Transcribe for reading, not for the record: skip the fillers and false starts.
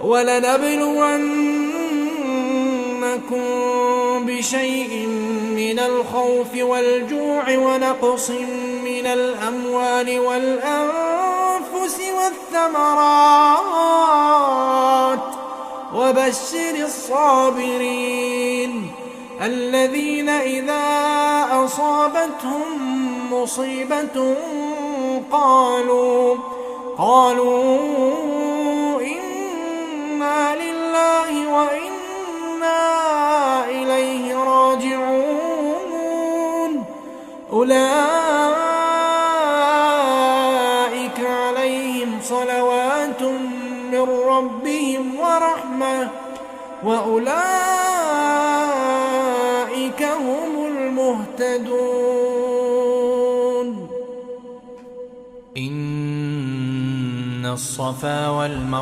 وَلَنَبْلُوَنَّكُم بِشَيْءٍ مِّنَ الْخَوْفِ وَالْجُوعِ وَنَقْصٍ مِّنَ الْأَمْوَالِ وَالْأَنفُسِ وَالثَّمَرَاتِ ۗ وَبَشِّرِ الصَّابِرِينَ الَّذِينَ إِذَا أَصَابَتْهُم مُّصِيبَةٌ قَالُوا إِنَّا لِلَّهِ وَإِنَّا إِلَيْهِ رَاجِعُونَ أُولَٰئِكَ عَلَيْهِمْ صَلَوَاتٌ مِّن رَّبِّهِمْ وَرَحْمَةٌ وَأُولَٰئِكَ هُمُ الْمُهْتَدُونَ. إِنَّ الصَّفَا وَالْمَرْوَةَ